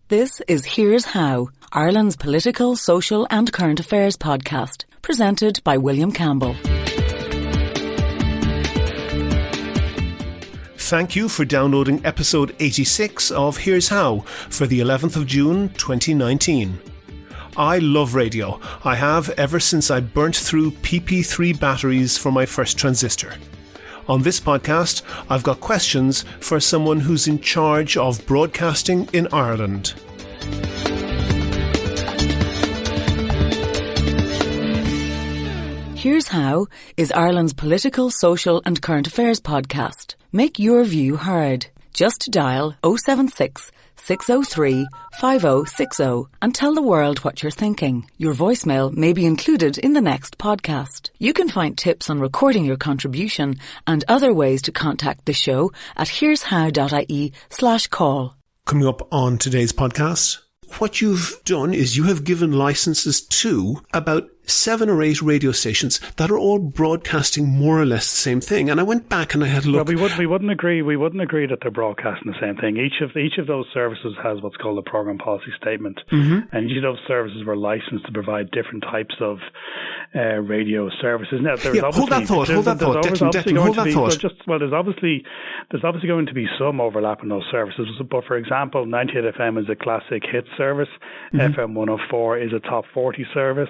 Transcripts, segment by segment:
This is Here's How, Ireland's political, social and current affairs podcast, presented by William Campbell. Thank you for downloading episode 86 of Here's How for the 11th of June 2019. I love radio. I have ever since I burnt through PP3 batteries for my first transistor. On this podcast, I've got questions for someone who's in charge of broadcasting in Ireland. Here's How is Ireland's political, social and current affairs podcast. Make your view heard. Just dial 076 603 5060 and tell the world what you're thinking. Your voicemail may be included in the next podcast. You can find tips on recording your contribution and other ways to contact the show at here'show.ie/call. Coming up on today's podcast, what you've done is you have given licenses to about 7 or 8 radio stations that are all broadcasting more or less the same thing. And I went back and I had a look. Well, we wouldn't agree that they're broadcasting the same thing. Each of those services has what's called a program policy statement, and each of those services were licensed to provide different types of radio services. Now, hold that thought. There's obviously going to be some overlap in those services. But for example, 98 FM is a classic hit service. FM 104 is a top 40 service.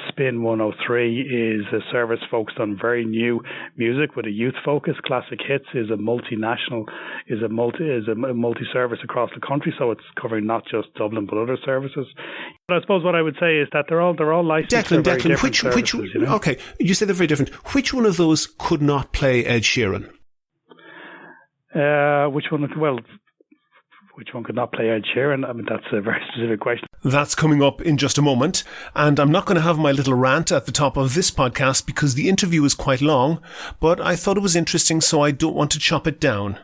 Spin 103 is a service focused on very new music with a youth focus. Classic Hits is a multi-service across the country, so it's covering not just Dublin but other services. But I suppose what I would say is that they're all licensed for very different services. Okay, you say they're very different. Which one of those could not play Ed Sheeran? Which one could not play Ed Sheeran? I mean, that's a very specific question. That's coming up in just a moment. And I'm not going to have my little rant at the top of this podcast because the interview is quite long, but I thought it was interesting, so I don't want to chop it down.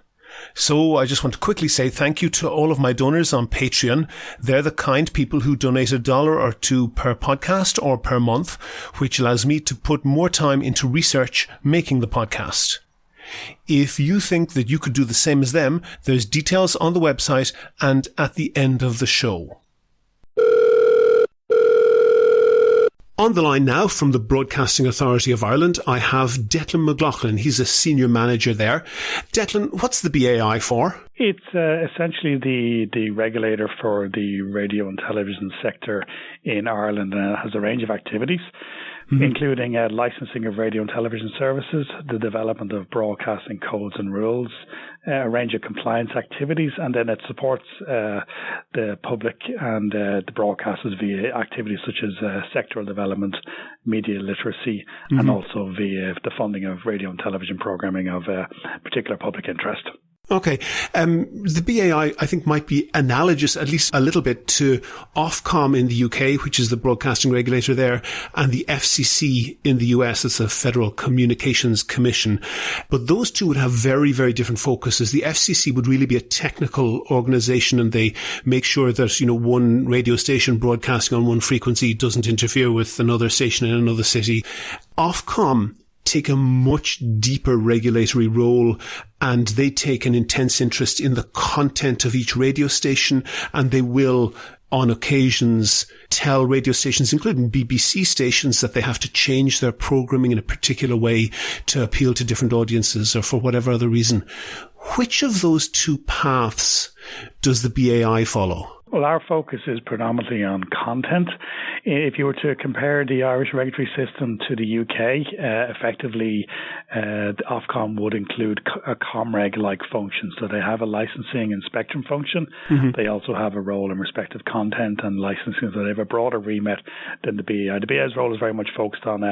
So I just want to quickly say thank you to all of my donors on Patreon. They're the kind people who donate $1 or $2 per podcast or per month, which allows me to put more time into research making the podcast. If you think that you could do the same as them, there's details on the website and at the end of the show. On the line now from the Broadcasting Authority of Ireland, I have Declan McLoughlin. He's a senior manager there. Declan, what's the BAI for? It's essentially the regulator for the radio and television sector in Ireland, and it has a range of activities, including licensing of radio and television services, the development of broadcasting codes and rules, a range of compliance activities, and then it supports the public and the broadcasters via activities such as sectoral development, media literacy, and also via the funding of radio and television programming of particular public interest. Okay. The BAI, I think, might be analogous, at least a little bit, to Ofcom in the UK, which is the broadcasting regulator there, and the FCC in the US. It's the Federal Communications Commission. But those two would have very, very different focuses. The FCC would really be a technical organization, and they make sure that, one radio station broadcasting on one frequency doesn't interfere with another station in another city. Ofcom take a much deeper regulatory role, and they take an intense interest in the content of each radio station, and they will on occasions tell radio stations, including BBC stations, that they have to change their programming in a particular way to appeal to different audiences or for whatever other reason. Which of those two paths does the BAI follow? Well, our focus is predominantly on content. If you were to compare the Irish regulatory system to the UK, effectively, the Ofcom would include a Comreg-like function. So they have a licensing and spectrum function. They also have a role in respect of content and licensing. So they have a broader remit than the BAI. The BAI's role is very much focused on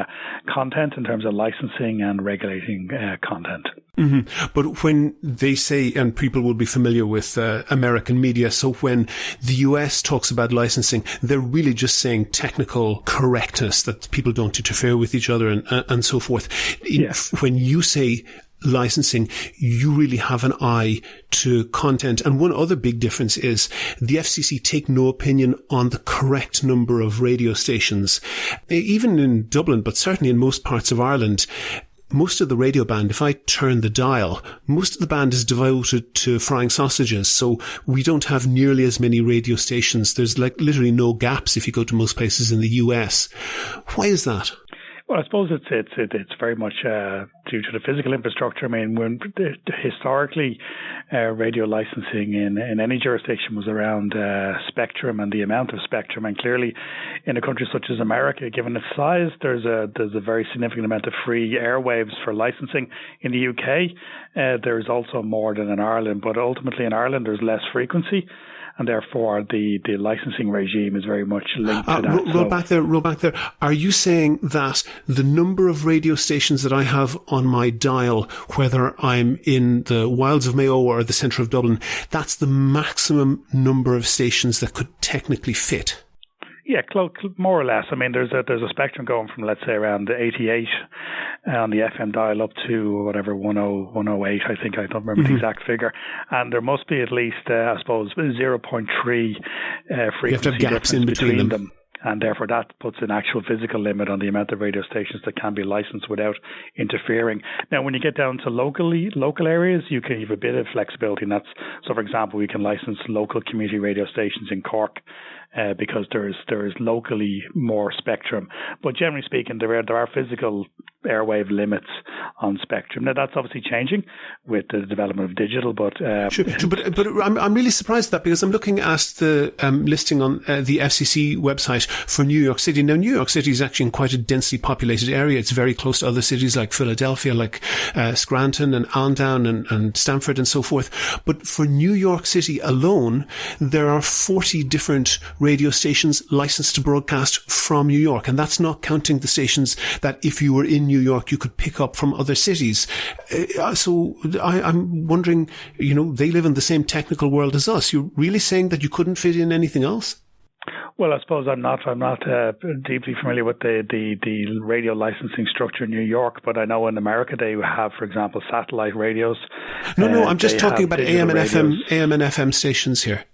content in terms of licensing and regulating content. But when they say, and people will be familiar with American media, so when the US talks about licensing, they're really just saying technical correctness, that people don't interfere with each other and so forth. When you say licensing, you really have an eye to content. And one other big difference is the FCC take no opinion on the correct number of radio stations. Even in Dublin, but certainly in most parts of Ireland, most of the radio band, if I turn the dial, most of the band is devoted to frying sausages. So we don't have nearly as many radio stations. There's like literally no gaps if you go to most places in the US. Why is that? Well, I suppose it's very much due to the physical infrastructure. I mean, when historically radio licensing in any jurisdiction was around spectrum and the amount of spectrum, and clearly in a country such as America, given its size, there's a very significant amount of free airwaves for licensing. In the UK, there's also more than in Ireland, but ultimately in Ireland there's less frequency. And therefore, the licensing regime is very much linked to that. Roll back there. Are you saying that the number of radio stations that I have on my dial, whether I'm in the wilds of Mayo or the centre of Dublin, that's the maximum number of stations that could technically fit? Yeah, more or less. I mean, there's a spectrum going from, let's say, around 88 on the FM dial up to whatever 108. I think, I don't remember the exact figure. And there must be at least, I suppose, 0.3 frequency you have to have gaps in between them. And therefore, that puts an actual physical limit on the amount of radio stations that can be licensed without interfering. Now, when you get down to local areas, you can have a bit of flexibility. And that's, so for example, we can license local community radio stations in Cork because there is locally more spectrum. But generally speaking, there are physical airwave limits on spectrum. Now, that's obviously changing with the development of digital. But sure, but I'm really surprised at that, because I'm looking at the listing on the FCC website for New York City. Now, New York City is actually in quite a densely populated area. It's very close to other cities like Philadelphia, like Scranton and Allendale and Stamford and so forth. But for New York City alone, there are 40 different radio stations licensed to broadcast from New York. And that's not counting the stations that if you were in New York, you could pick up from other cities. So I'm wondering, they live in the same technical world as us. You're really saying that you couldn't fit in anything else? Well, I suppose I'm not deeply familiar with the radio licensing structure in New York, but I know in America they have, for example, satellite radios. No, I'm just talking about AM and FM stations here.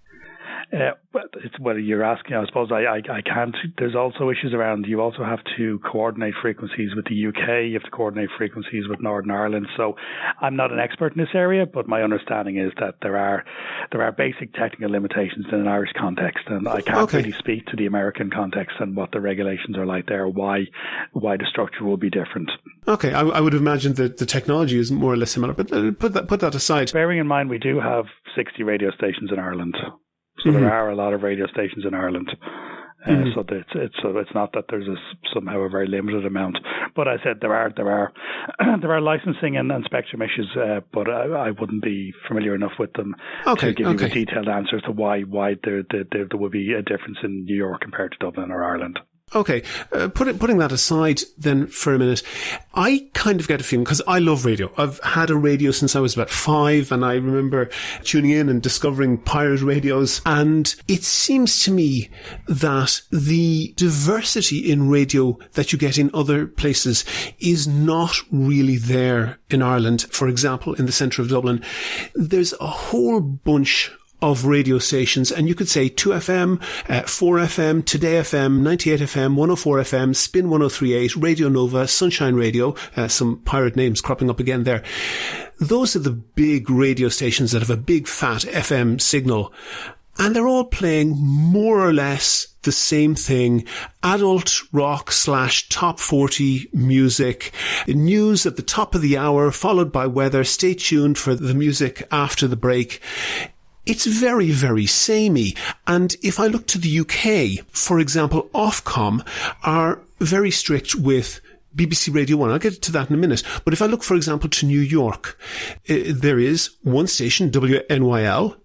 Well, you're asking, I suppose I can't. There's also issues around, you also have to coordinate frequencies with the UK, you have to coordinate frequencies with Northern Ireland. So I'm not an expert in this area, but my understanding is that there are basic technical limitations in an Irish context, and I can't really speak to the American context and what the regulations are like there, why the structure will be different. Okay, I would imagine that the technology is more or less similar, but put that aside. Bearing in mind we do have 60 radio stations in Ireland. So there are a lot of radio stations in Ireland. So it's not that there's somehow a very limited amount. But I said there are licensing and spectrum issues, but I wouldn't be familiar enough with them to give you a detailed answer as to why there would be a difference in New York compared to Dublin or Ireland. Okay, putting that aside then for a minute, I kind of get a feeling, because I love radio. I've had a radio since I was about 5, and I remember tuning in and discovering pirate radios. And it seems to me that the diversity in radio that you get in other places is not really there in Ireland. For example, in the centre of Dublin, there's a whole bunch of radio stations, and you could say 2FM, 4FM, Today FM, 98 FM, 104 FM, Spin 103.8, Radio Nova, Sunshine Radio, some pirate names cropping up again there. Those are the big radio stations that have a big fat FM signal, and they're all playing more or less the same thing: adult rock / top 40 music, news at the top of the hour, followed by weather. Stay tuned for the music after the break. It's very, very samey. And if I look to the UK, for example, Ofcom are very strict with BBC Radio 1. I'll get to that in a minute. But if I look, for example, to New York, there is one station, WNYL,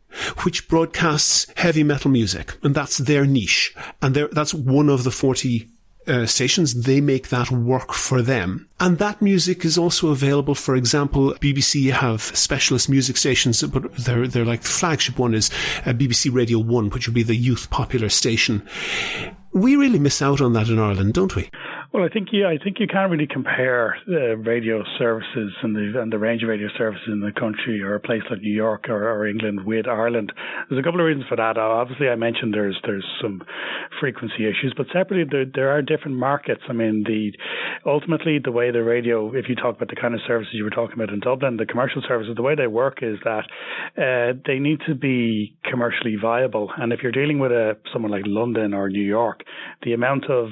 which broadcasts heavy metal music. And that's their niche. And that's one of the 40 stations. They make that work for them. And that music is also available. For example, BBC have specialist music stations, but they're like the flagship one is BBC Radio 1, which would be the youth popular station. We really miss out on that in Ireland, don't we? Well, I think you can't really compare radio services and the range of radio services in the country or a place like New York or England with Ireland. There's a couple of reasons for that. Obviously, I mentioned there's some frequency issues, but separately there are different markets. I mean, ultimately the way the radio, if you talk about the kind of services you were talking about in Dublin, the commercial services, the way they work is that they need to be commercially viable. And if you're dealing with someone like London or New York, the amount of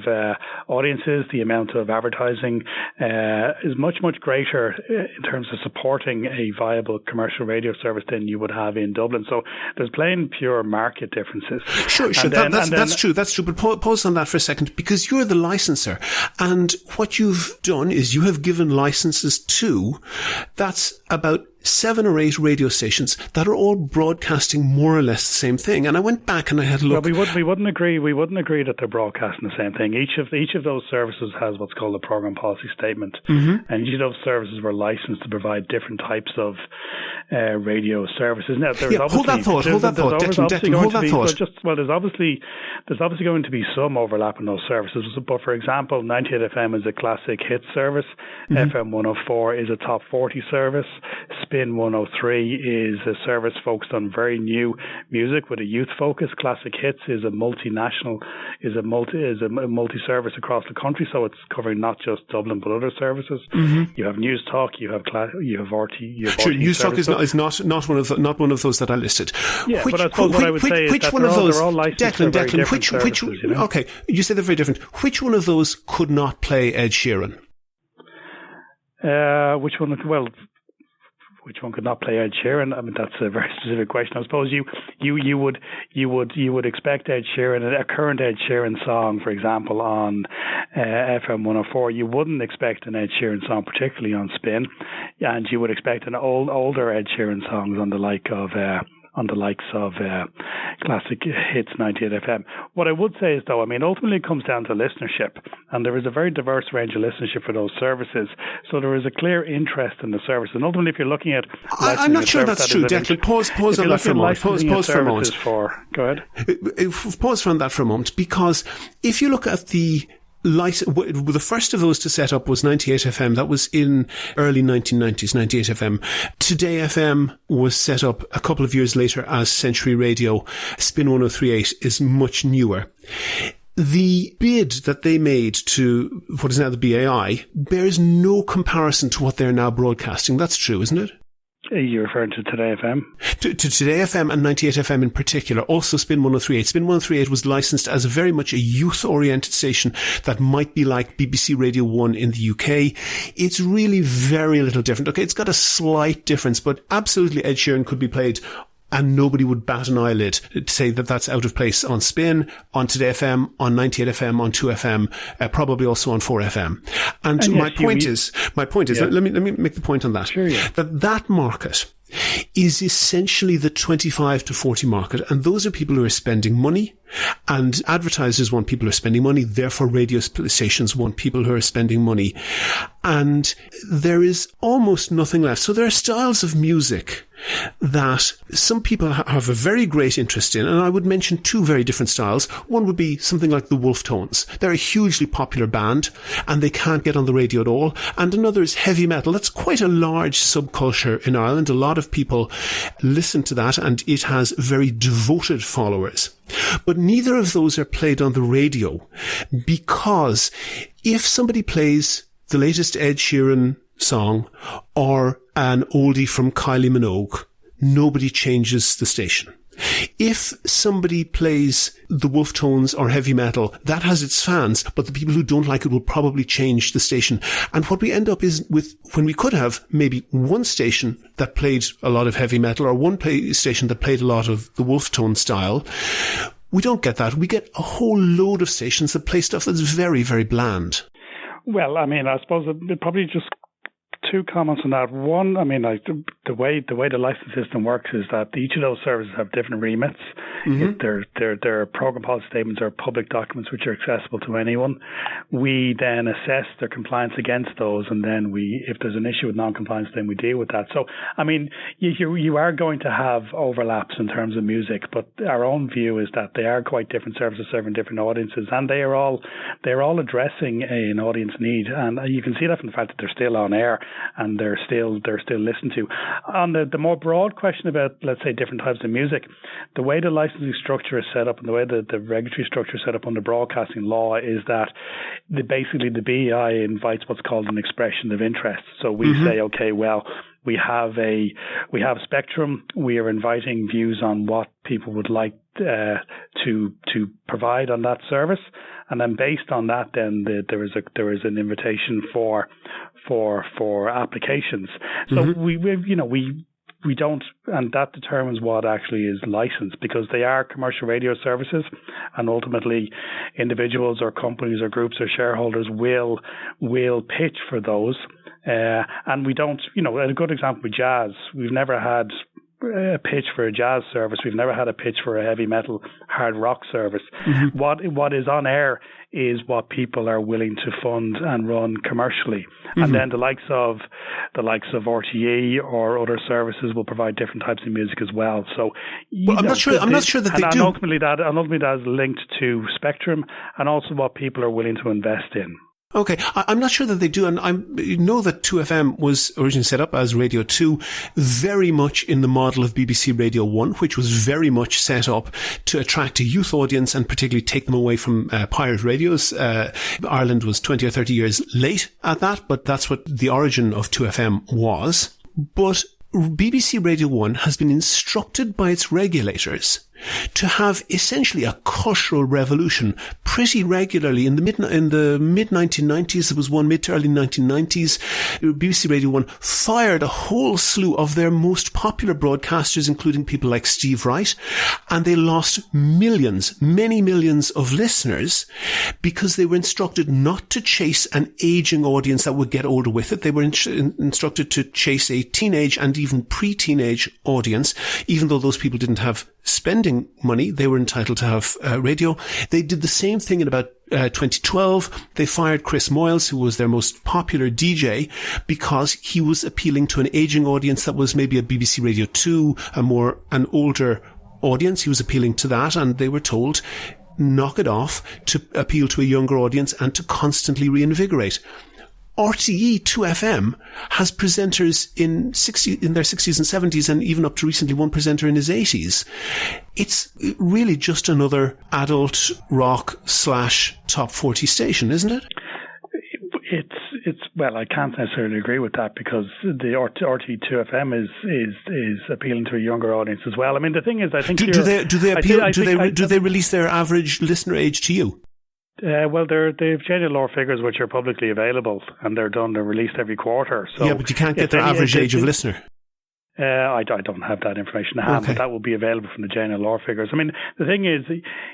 audiences, the amount of advertising is much, much greater in terms of supporting a viable commercial radio service than you would have in Dublin. So there's plain pure market differences. Sure. That's true. That's true. But pause on that for a second, because you're the licenser. And what you've done is you have given licenses to, that's about 7 or 8 radio stations that are all broadcasting more or less the same thing. And I went back and I had a look. Well, we wouldn't agree that they're broadcasting the same thing. Each of those services has what's called a program policy statement, and each of those services were licensed to provide different types of radio services. Now, hold that thought, There's obviously going to be some overlap in those services. But for example, 98 FM is a classic hit service. FM 104 is a top 40 service. Spin 103 is a service focused on very new music with a youth focus. Classic Hits is a multinational, is a multi-service across the country, so it's covering not just Dublin but other services. You have News Talk, you have RT. Sure, News Talk is not one of those that I listed. Yeah, but I suppose what I would say is that they're all licensed for very different services. Okay, you say they're very different. Which one of those could not play Ed Sheeran? Which one? Well, which one could not play Ed Sheeran? I mean, that's a very specific question. I suppose you would expect Ed Sheeran, a current Ed Sheeran song, for example, on FM 104. You wouldn't expect an Ed Sheeran song, particularly on Spin, and you would expect an older Ed Sheeran songs on the likes of Classic Hits 98 FM. What I would say is, though, I mean, ultimately it comes down to listenership, and there is a very diverse range of listenership for those services. So there is a clear interest in the service, and ultimately, if you're looking at, I'm not sure that's true. Declan, pause on that for a moment. Pause for a moment. Go ahead. Pause on that for a moment, because if you look at the first of those to set up was 98 FM. That was in early 1990s, 98 FM. Today FM was set up a couple of years later as Century Radio. Spin 1038 is much newer. The bid that they made to what is now the BAI bears no comparison to what they're now broadcasting. That's true, isn't it? You're referring to Today FM? To Today FM and 98 FM in particular, also Spin 1038. Spin 1038 was licensed as very much a youth-oriented station that might be like BBC Radio 1 in the UK. It's really very little different. Okay, it's got a slight difference, but absolutely Ed Sheeran could be played and nobody would bat an eyelid to say that that's out of place on Spin, on Today FM, on 98 FM, on 2FM, probably also on 4FM. And my point is, let me make the point on that. Sure, yeah. That market is essentially the 25 to 40 market, and those are people who are spending money, and advertisers want people who are spending money, therefore radio stations want people who are spending money, and there is almost nothing left. So there are styles of music that some people have a very great interest in, and I would mention 2 very different styles. One would be something like the Wolf Tones. They're a hugely popular band, and they can't get on the radio at all. And another is heavy metal. That's quite a large subculture in Ireland. A lot of people listen to that, and it has very devoted followers. But neither of those are played on the radio, because if somebody plays the latest Ed Sheeran song or an oldie from Kylie Minogue, nobody changes the station. If somebody plays the Wolf Tones or heavy metal, that has its fans, but the people who don't like it will probably change the station. And what we end up is with, when we could have maybe one station that played a lot of heavy metal or one station that played a lot of the Wolf Tone style, we don't get that. We get a whole load of stations that play stuff that's very, very bland. Well, I mean, I suppose it probably just two comments on that. One, I mean, the way the license system works is that each of those services have different remits. If their program policy statements are public documents which are accessible to anyone. We then assess their compliance against those, and then if there's an issue with non-compliance, then we deal with that. So, I mean, you are going to have overlaps in terms of music, but our own view is that they are quite different services serving different audiences, and they're all addressing an audience need, and you can see that from the fact that they're still on air and they're still listened to. On the more broad question about, let's say, different types of music, the way the licensing structure is set up and the way that the regulatory structure is set up under broadcasting law is that basically the BEI invites what's called an expression of interest. So we say, okay, well, we have spectrum. We are inviting views on what people would like to provide on that service, and then based on that, then there is an invitation for applications. So we don't, and that determines what actually is licensed, because they are commercial radio services, and ultimately individuals or companies or groups or shareholders will pitch for those. And we don't, a good example with jazz, we've never had a pitch for a jazz service. We've never had a pitch for a heavy metal hard rock service. What is on air is what people are willing to fund and run commercially. And then the likes of RTE or other services will provide different types of music as well. So I'm not sure that they do. And ultimately that is linked to spectrum and also what people are willing to invest in. Okay, I'm not sure that they do, and I know that 2FM was originally set up as Radio 2, very much in the model of BBC Radio 1, which was very much set up to attract a youth audience and particularly take them away from pirate radios. Ireland was 20 or 30 years late at that, but that's what the origin of 2FM was. But BBC Radio 1 has been instructed by its regulators to have essentially a cultural revolution pretty regularly. In the mid 1990s, there was one mid to early 1990s. BBC Radio 1 fired a whole slew of their most popular broadcasters, including people like Steve Wright, and they lost many millions of listeners because they were instructed not to chase an aging audience that would get older with it. They were instructed to chase a teenage and even pre-teenage audience, even though those people didn't have spending money. They were entitled to have radio. They did the same thing in about 2012. They fired Chris Moyles, who was their most popular DJ, because he was appealing to an aging audience that was maybe a BBC Radio 2, an older audience. He was appealing to that, and they were told, knock it off, to appeal to a younger audience and to constantly reinvigorate. RTE 2FM has presenters in their 60s and 70s, and even up to recently one presenter in his 80s. It's really just another adult rock / top 40 station, isn't it? It's well, I can't necessarily agree with that, because the RTE 2FM is appealing to a younger audience as well. I mean, the thing is, I think do they release their average listener age to you? Well, they've changed the law figures, which are publicly available, and they're released every quarter. So yeah, but you can't get their average age of listener. I don't have that information at hand, but that will be available from the general law figures. I mean, the thing is,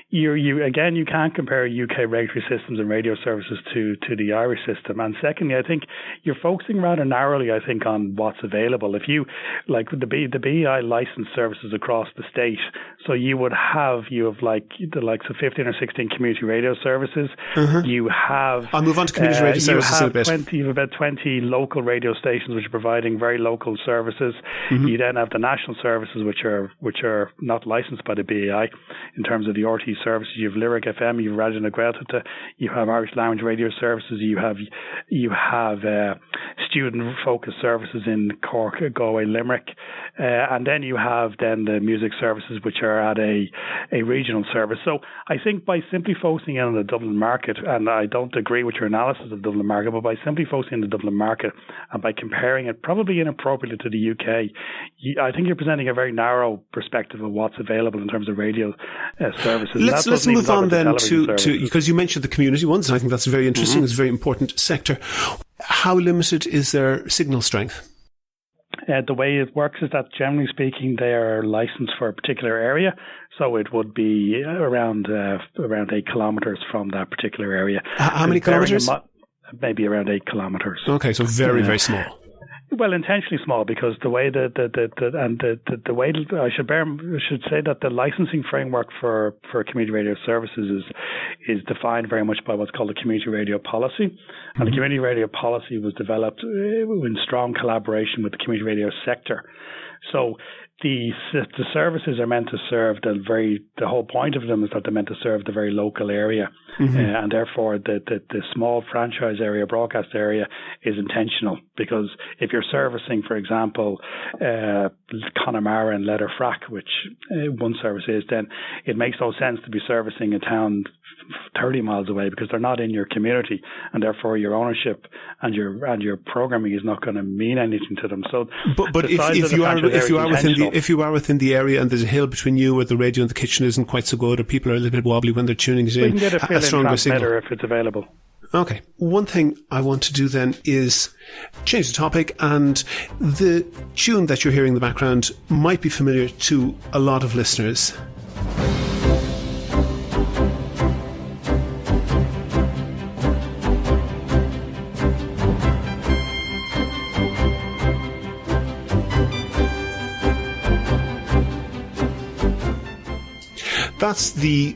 you can't compare UK regulatory systems and radio services to the Irish system. And secondly, I think you're focusing rather narrowly, I think, on what's available. If you, like the BEI licensed services across the state, so you have like the likes of 15 or 16 community radio services. You have... I'll move on to community radio services in a bit. You have about 20 local radio stations which are providing very local services. You then have the national services, which are not licensed by the BEI in terms of the RT services. You have Lyric FM, you have Radio na Gaeltachta, you have Irish Lounge Radio services, you have student focused services in Cork, Galway, Limerick, and then you have the music services, which are at a regional service. So I think by simply focusing in on the Dublin market, and I don't agree with your analysis of the Dublin market, but by simply focusing on the Dublin market and by comparing it probably inappropriately to the UK, I think you're presenting a very narrow perspective of what's available in terms of radio services. Let's move on then to because you mentioned the community ones, and I think that's very interesting. It's a very important sector. How limited is their signal strength? The way it works is that, generally speaking, they are licensed for a particular area, so it would be around 8 kilometres from that particular area. How many kilometres? Maybe around 8 kilometres. Okay, so very, very small. Well, intentionally small, because the way the way I should say that the licensing framework for community radio services is defined very much by what's called the community radio policy, and the community radio policy was developed in strong collaboration with the community radio sector. So the services are meant to serve the whole point of them is that they're meant to serve the very local area, and therefore the small franchise area, broadcast area, is intentional, because if you're servicing, for example, Connemara and Letterfrack, which one service is, then it makes no sense to be servicing a town 30 miles away, because they're not in your community, and therefore your ownership and your programming is not going to mean anything to them. So, but if you are within the area and there's a hill between you where the radio in the kitchen isn't quite so good, or people are a little bit wobbly when they're tuning it in, we can get a stronger signal if it's available. Okay. One thing I want to do then is change the topic, and the tune that you're hearing in the background might be familiar to a lot of listeners. That's the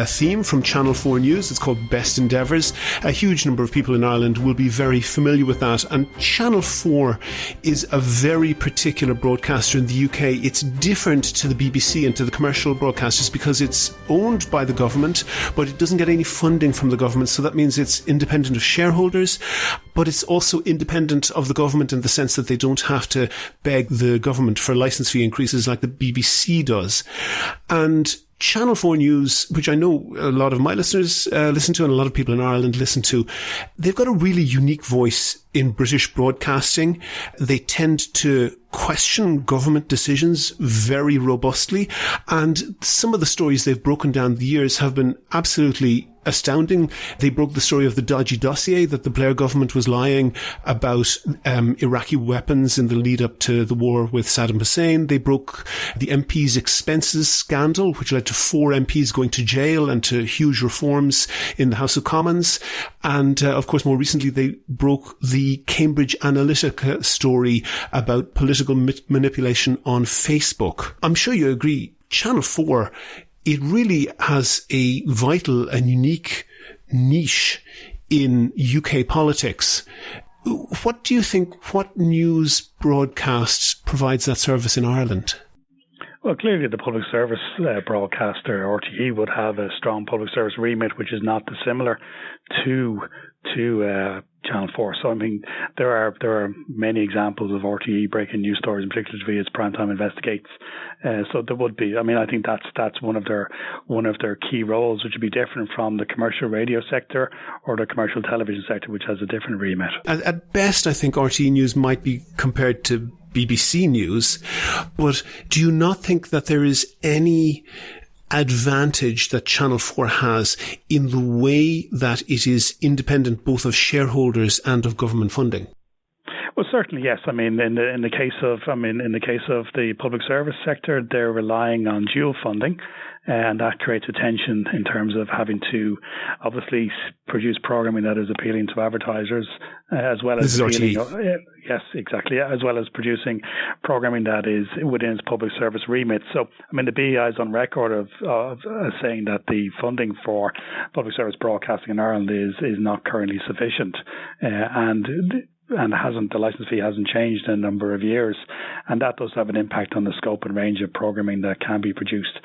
theme from Channel 4 News. It's called Best Endeavours. A huge number of people in Ireland will be very familiar with that. And Channel 4 is a very particular broadcaster in the UK. It's different to the BBC and to the commercial broadcasters because it's owned by the government, but it doesn't get any funding from the government. So that means it's independent of shareholders, but it's also independent of the government in the sense that they don't have to beg the government for license fee increases like the BBC does. And Channel 4 News, which I know a lot of my listeners listen to and a lot of people in Ireland listen to, they've got a really unique voice in British broadcasting. They tend to question government decisions very robustly, and some of the stories they've broken down the years have been absolutely astounding. They broke the story of the dodgy dossier that the Blair government was lying about Iraqi weapons in the lead up to the war with Saddam Hussein. They broke the MPs' expenses scandal, which led to 4 MPs going to jail and to huge reforms in the House of Commons. And of course, more recently, they broke the Cambridge Analytica story about political manipulation on Facebook. I'm sure you agree, Channel 4, it really has a vital and unique niche in UK politics. What do you think, what news broadcast provides that service in Ireland? Well, clearly the public service broadcaster, RTE, would have a strong public service remit, which is not dissimilar to Channel 4. So, I mean, there are many examples of RTE breaking news stories, in particular via its Primetime Investigates. So there would be. I mean, I think that's one of their key roles, which would be different from the commercial radio sector or the commercial television sector, which has a different remit. At best, I think RTE News might be compared to BBC News, but do you not think that there is any advantage that Channel 4 has in the way that it is independent both of shareholders and of government funding? Well, certainly, yes. I mean, in the case of the public service sector, they're relying on dual funding, and that creates a tension in terms of having to obviously produce programming that is appealing to advertisers, as well as yes, exactly, as well as producing programming that is within its public service remit. So, I mean, the BEI is on record of saying that the funding for public service broadcasting in Ireland is not currently sufficient, and the license fee hasn't changed in a number of years, and that does have an impact on the scope and range of programming that can be produced,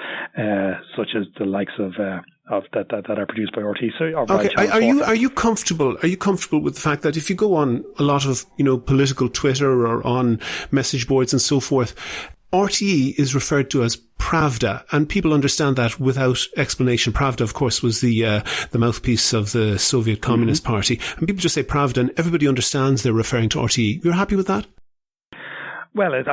such as the likes of that are produced by RTE. Okay, are you comfortable? Are you comfortable with the fact that if you go on a lot of political Twitter or on message boards and so forth, RTE is referred to as Pravda, and people understand that without explanation. Pravda, of course, was the mouthpiece of the Soviet Communist Party, and people just say Pravda, and everybody understands they're referring to RTE. You're happy with that? Well, it's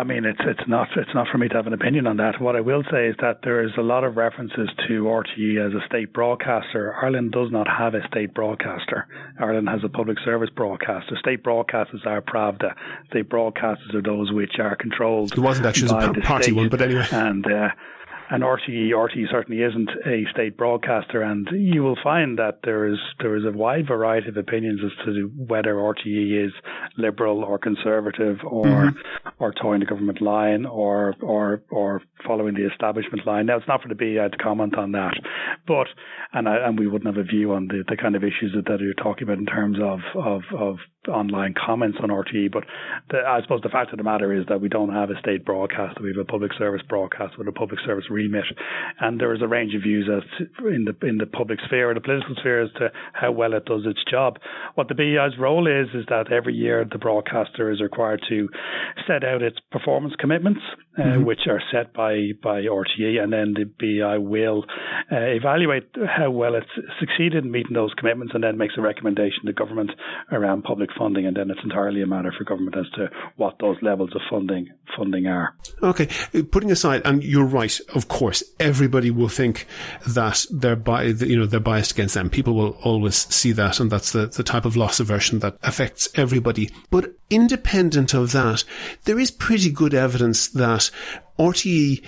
not for me to have an opinion on that. What I will say is that there is a lot of references to RTE as a state broadcaster. Ireland does not have a state broadcaster. Ireland has a public service broadcaster. State broadcasters are Pravda. State broadcasters are those which are controlled. It wasn't actually a party one, but anyway. And RTE certainly isn't a state broadcaster, and you will find that there is a wide variety of opinions as to whether RTE is liberal or conservative or towing the government line or following the establishment line. Now, it's not for the BI to comment on that, but and we wouldn't have a view on the kind of issues that you're talking about in terms of online comments on RTE. But I suppose the fact of the matter is that we don't have a state broadcaster. We have a public service broadcaster with a public service remit, and there is a range of views as to, in the public sphere or the political sphere as to how well it does its job. What the BEI's role is that every year the broadcaster is required to set out its performance commitments, which are set by RTE, and then the BEI will evaluate how well it's succeeded in meeting those commitments, and then makes a recommendation to government around public funding, and then it's entirely a matter for government as to what those levels of funding are. Okay, putting aside, and you're right, of course, everybody will think that they're biased against them. People will always see that, and that's the type of loss aversion that affects everybody. But independent of that, there is pretty good evidence that RTE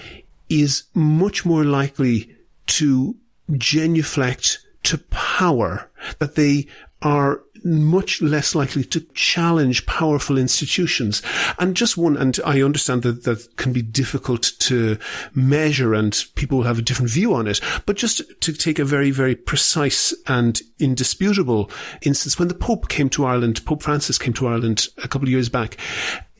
is much more likely to genuflect to power, that they are much less likely to challenge powerful institutions. And and I understand that can be difficult to measure and people will have a different view on it, but just to take a very, very precise and indisputable instance, when the Pope came to Ireland, Pope Francis came to Ireland a couple of years back,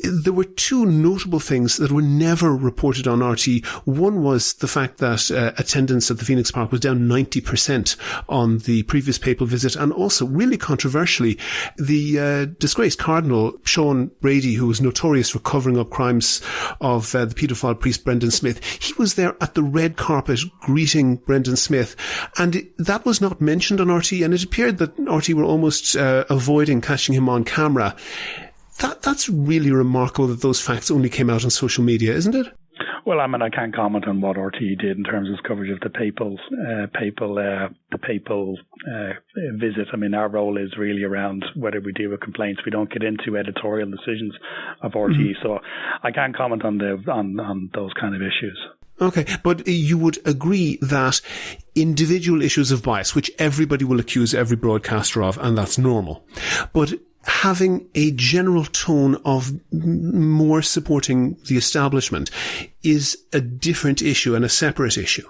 there were two notable things that were never reported on RTE. One was the fact that attendance at the Phoenix Park was down 90% on the previous papal visit, and also, really controversially, the disgraced cardinal Seán Brady, who was notorious for covering up crimes of the paedophile priest Brendan Smith, he was there at the red carpet greeting Brendan Smith, and that was not mentioned on RTE, and it appeared that RTE were almost avoiding catching him on camera. That's really remarkable that those facts only came out on social media, isn't it? Well, I mean, I can't comment on what RTE did in terms of coverage of the papal visit. I mean, our role is really around whether we deal with complaints. We don't get into editorial decisions of RTE, so I can't comment on those kind of issues. Okay, but you would agree that individual issues of bias, which everybody will accuse every broadcaster of, and that's normal, but having a general tone of more supporting the establishment is a different issue and a separate issue.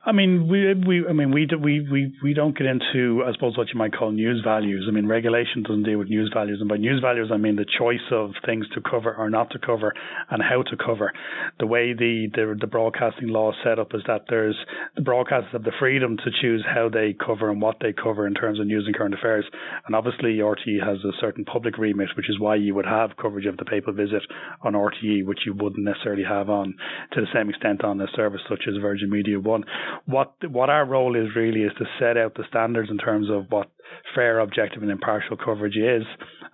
I mean, we don't get into, I suppose, what you might call news values. I mean, regulation doesn't deal with news values, and by news values, I mean the choice of things to cover or not to cover, and how to cover. The way the broadcasting law is set up is that the broadcasters have the freedom to choose how they cover and what they cover in terms of news and current affairs. And obviously, RTE has a certain public remit, which is why you would have coverage of the papal visit on RTE, which you wouldn't necessarily have on to the same extent on a service such as Virgin Media One. What our role is really is to set out the standards in terms of what fair, objective and impartial coverage is,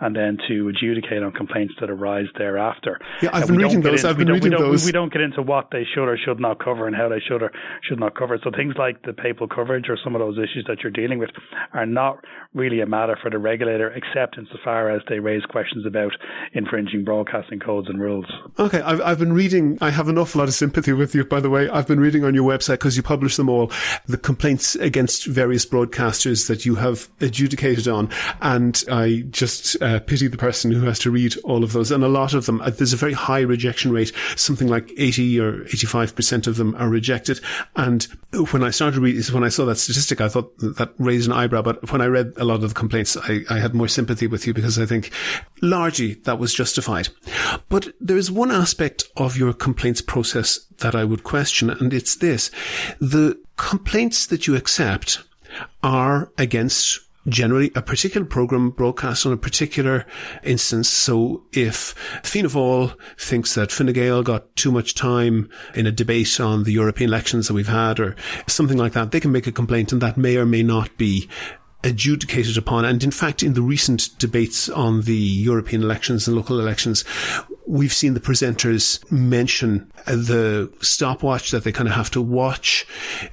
and then to adjudicate on complaints that arise thereafter. Yeah, I've been reading those. We don't get into what they should or should not cover and how they should or should not cover. So things like the papal coverage or some of those issues that you're dealing with are not really a matter for the regulator, except insofar as they raise questions about infringing broadcasting codes and rules. Okay, I've been reading. I have an awful lot of sympathy with you, by the way. I've been reading on your website, because you publish them all, the complaints against various broadcasters that you have adjudicated on, and I just pity the person who has to read all of those. And a lot of them, there's a very high rejection rate. Something like 80 or 85% of them are rejected. And when I saw that statistic, I thought that raised an eyebrow. But when I read a lot of the complaints, I had more sympathy with you, because I think largely that was justified. But there's one aspect of your complaints process that I would question, and it's this: the complaints that you accept are against generally a particular programme broadcast on a particular instance. So if Fianna Fáil thinks that Fine Gael got too much time in a debate on the European elections that we've had, or something like that, they can make a complaint, and that may or may not be adjudicated upon. And in fact, in the recent debates on the European elections and local elections, we've seen the presenters mention the stopwatch, that they kind of have to watch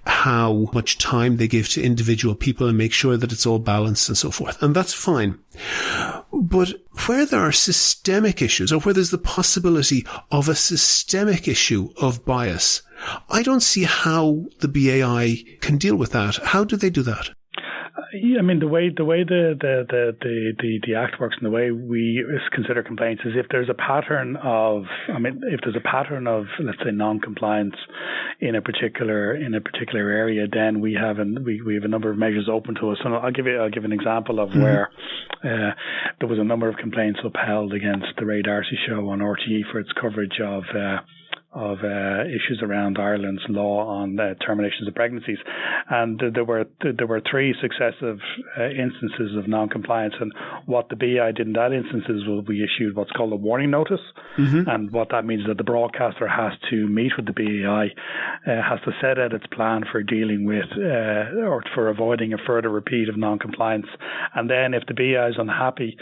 how much time they give to individual people and make sure that it's all balanced and so forth. And that's fine. But where there are systemic issues, or where there's the possibility of a systemic issue of bias, I don't see how the BAI can deal with that. How do they do that? I mean, the way the Act works and the way we consider complaints is if there's a pattern of, let's say, non-compliance in a particular area, then we have a number of measures open to us. And I'll give an example of where there was a number of complaints upheld against the Ray Darcy show on RTE for its coverage of issues around Ireland's law on terminations of pregnancies, and there were 3 successive instances of non-compliance. And what the BI did in that instance is we issued what's called a warning notice, and what that means is that the broadcaster has to meet with the BI, has to set out its plan for dealing with or for avoiding a further repeat of non-compliance. And then if the BI is unhappy,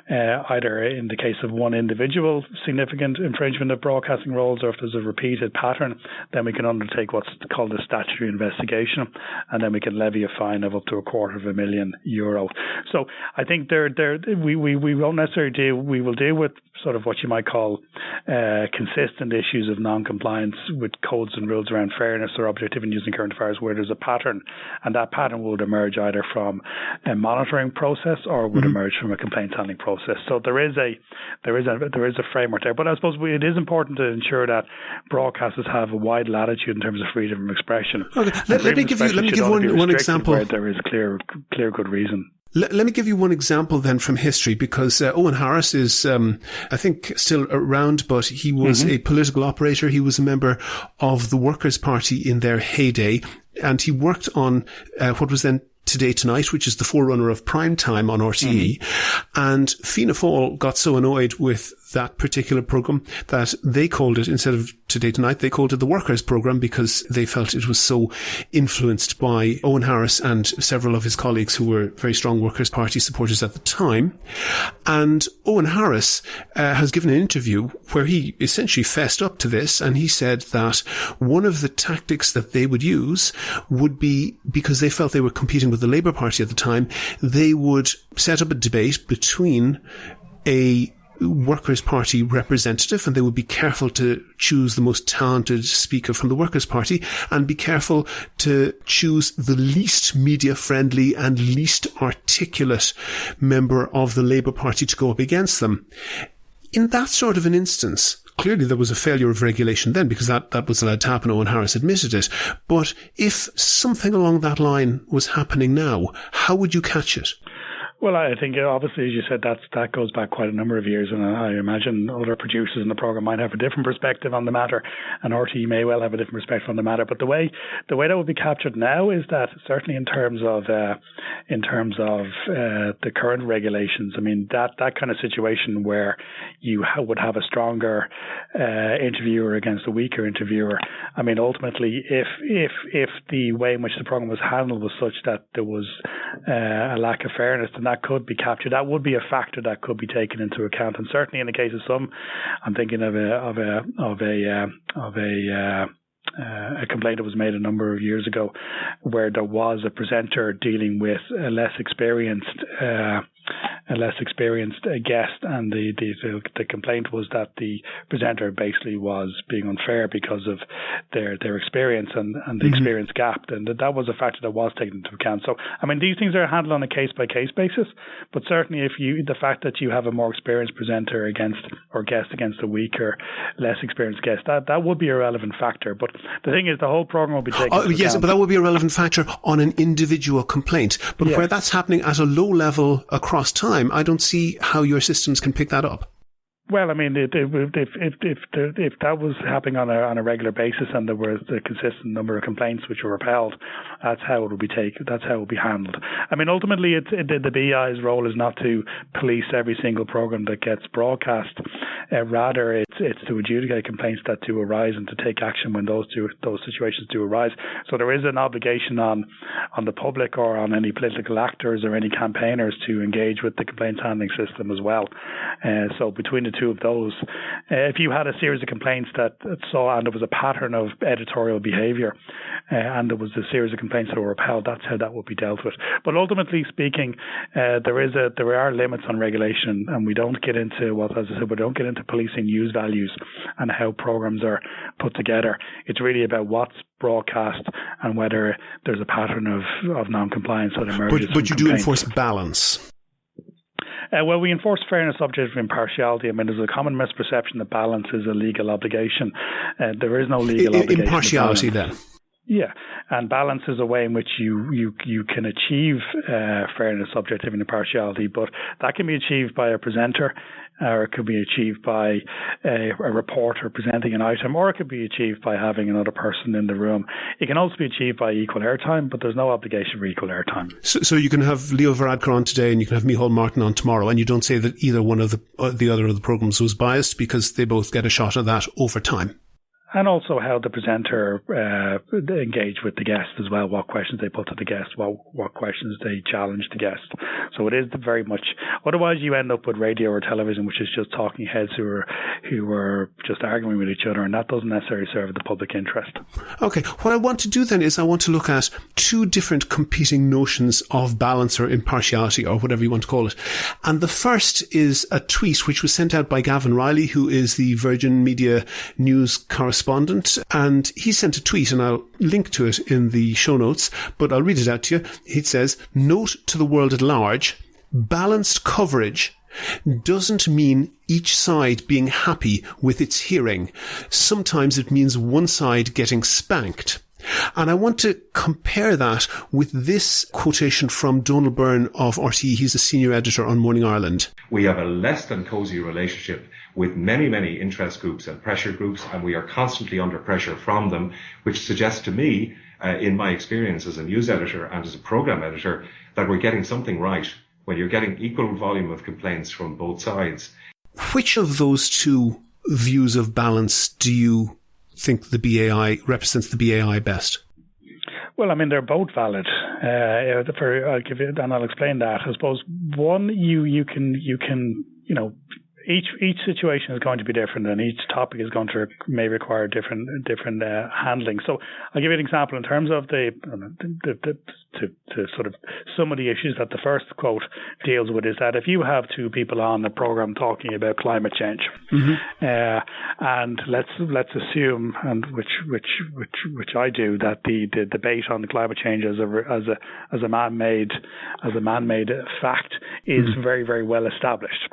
either in the case of one individual significant infringement of broadcasting rules, or if there's a repeated pattern, then we can undertake what's called a statutory investigation, and then we can levy a fine of up to €250,000. So I think we won't necessarily we will deal with sort of what you might call consistent issues of non-compliance with codes and rules around fairness or objectivity in using current affairs where there's a pattern, and that pattern would emerge either from a monitoring process or would emerge from a complaints handling process. So there is a framework there, but I suppose it is important to ensure that broadcasters have a wide latitude in terms of freedom of expression. Okay. Let me give one example where there is clear good reason. Let me give you one example then from history, because Owen Harris is, I think, still around, but he was a political operator. He was a member of the Workers' Party in their heyday, and he worked on what was then Today Tonight, which is the forerunner of Prime Time on RTE. And Fianna Fáil got so annoyed with that particular programme that they called it, instead of Today Tonight, they called it the Workers' Programme, because they felt it was so influenced by Owen Harris and several of his colleagues who were very strong Workers' Party supporters at the time. And Owen Harris has given an interview where he essentially fessed up to this, and he said that one of the tactics that they would use would be, because they felt they were competing with the Labour Party at the time, they would set up a debate between a Workers' Party representative, and they would be careful to choose the most talented speaker from the Workers' Party, and be careful to choose the least media-friendly and least articulate member of the Labour Party to go up against them. In that sort of an instance, clearly there was a failure of regulation then, because that was allowed to happen. Owen Harris admitted it. But if something along that line was happening now, how would you catch it? Well, I think obviously, as you said, that goes back quite a number of years, and I imagine other producers in the programme might have a different perspective on the matter, and RTE may well have a different perspective on the matter. But the way that would be captured now is that certainly in terms of the current regulations, I mean that kind of situation where you would have a stronger interviewer against a weaker interviewer. I mean, ultimately, if the way in which the programme was handled was such that there was a lack of fairness, then that could be captured. That would be a factor that could be taken into account. And certainly in the case of some, I'm thinking of a complaint that was made a number of years ago, where there was a presenter dealing with a less experienced guest, and the complaint was that the presenter basically was being unfair because of their experience and the experience gap, and that was a factor that was taken into account. So I mean, these things are handled on a case by case basis, but certainly the fact that you have a more experienced presenter against a weaker, less experienced guest, that would be a relevant factor. But the thing is, the whole program will be taken into account. Yes, but that would be a relevant factor on an individual complaint. But where that's happening at a low level across time, I don't see how your systems can pick that up. Well, I mean, if that was happening on a regular basis and there was a consistent number of complaints which were upheld, that's how it will be taken. That's how it will be handled. I mean, ultimately, the BI's role is not to police every single program that gets broadcast. Rather, it's to adjudicate complaints that do arise and to take action when those situations do arise. So there is an obligation on the public or on any political actors or any campaigners to engage with the complaints handling system as well. So between the two of those, if you had a series of complaints and there was a pattern of editorial behaviour, and there was a series of complaints that were upheld, that's how that would be dealt with. But ultimately speaking, there are limits on regulation, and we don't get into into policing news values and how programs are put together. It's really about what's broadcast and whether there's a pattern of non-compliance that emerges. But you do enforce balance. Well, we enforce fairness subject to impartiality. I mean, there's a common misperception that balance is a legal obligation. There is no legal obligation. Impartiality, then. Yeah, and balance is a way in which you can achieve fairness, objectivity, and impartiality, but that can be achieved by a presenter, or it could be achieved by a reporter presenting an item, or it could be achieved by having another person in the room. It can also be achieved by equal airtime, but there's no obligation for equal airtime. So you can have Leo Varadkar on today, and you can have Micheál Martin on tomorrow, and you don't say that either one of the other of the programs was biased, because they both get a shot at that over time. And also how the presenter engage with the guest as well, what questions they put to the guest, what questions they challenge the guest. So it is very much, otherwise you end up with radio or television, which is just talking heads who are just arguing with each other, and that doesn't necessarily serve the public interest. Okay, what I want to do then is I want to look at two different competing notions of balance or impartiality, or whatever you want to call it. And the first is a tweet which was sent out by Gavin Riley, who is the Virgin Media News correspondent, and he sent a tweet, and I'll link to it in the show notes, but I'll read it out to you. He says, "Note to the world at large, balanced coverage doesn't mean each side being happy with its hearing. Sometimes it means one side getting spanked." And I want to compare that with this quotation from Donal Byrne of RTE. He's a senior editor on Morning Ireland. "We have a less than cosy relationship with many, many interest groups and pressure groups, and we are constantly under pressure from them, which suggests to me, in my experience as a news editor and as a programme editor, that we're getting something right when you're getting equal volume of complaints from both sides." Which of those two views of balance do you think the BAI represents the BAI best? Well, I mean, they're both valid. I'll give you, and I'll explain that. I suppose one, you can each situation is going to be different, and each topic is going to may require different handling. So I'll give you an example in terms of to sort of some of the issues that the first quote deals with, is that if you have two people on the program talking about climate change, and let's assume, and which I do, that the debate on the climate change as a man-made fact is very, very well established.